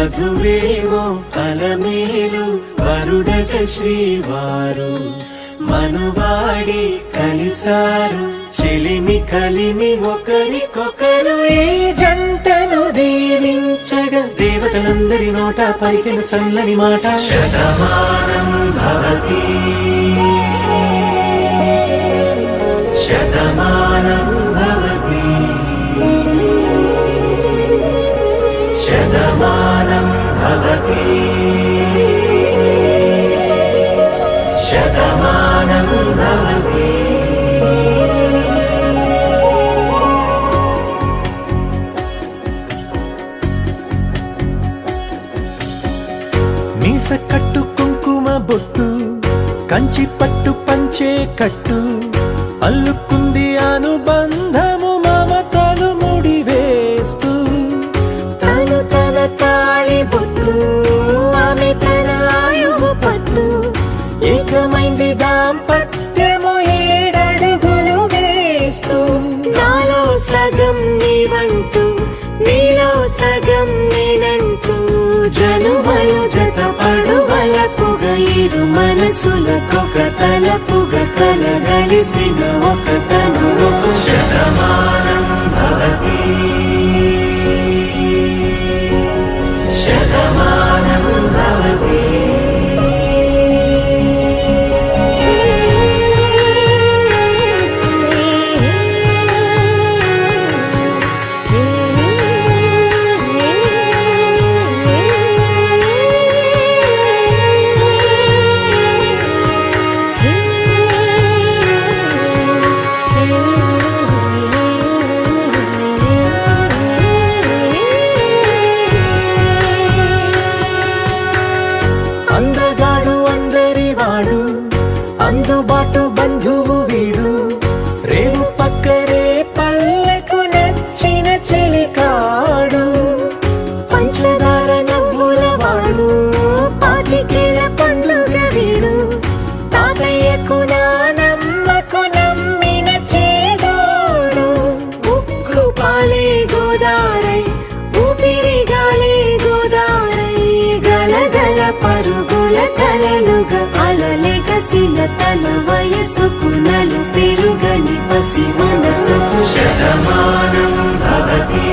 వధువేమో అలమేలు వరుడట శ్రీవారు మనువాడి కలిసారు చెలిమి కలిమి ఒకరికొకరు ఈ జంటను దీవించగా దేవతలందరి నోట పలికిన చల్లని మాట శతమానం భవతి శతమానం భవతి శతమానం భవతి శతమానం భవతి. మీస కట్టు కుంకుమ బొట్టు కంచి పట్టు పంచే కట్టు అల్లుకుంది అనుబంధము మమతలు ముడివేస్తూ తను తన తాళి బొట్టు ఆమె తన ఆయువు పట్టు ఏకమైంది దాంపత్యము 7 అడుగులు వేస్తూ నాలో సగం నీవంటూ నీలో సగం నేనంటూ జనుమలు జత పడువలకుగ ఇరు మనసులకొక తలపుగ కలగలిసిన ఒక తను శతమానం భవతి శతమానం భవతి. అందగాడు అందరివాడు అందుబాటు బంధువు వీడు రేవు పక్కరే పల్లెకు నచ్చిన చెలికాడు పంచదార నవ్వుల వాడు పాతికేల పండుగ వీడు తాతయ్యకు నానమ్మకు నమ్మిన చేదోడు ఉక్కు పాలే గోదారై ఊపిరి గాలే గోదారై గలగల పరుగుల కలలుగా అలలెగసిన తన వయసుకు నలు పెరుగని పసి మనసుకు శతమానం భవతి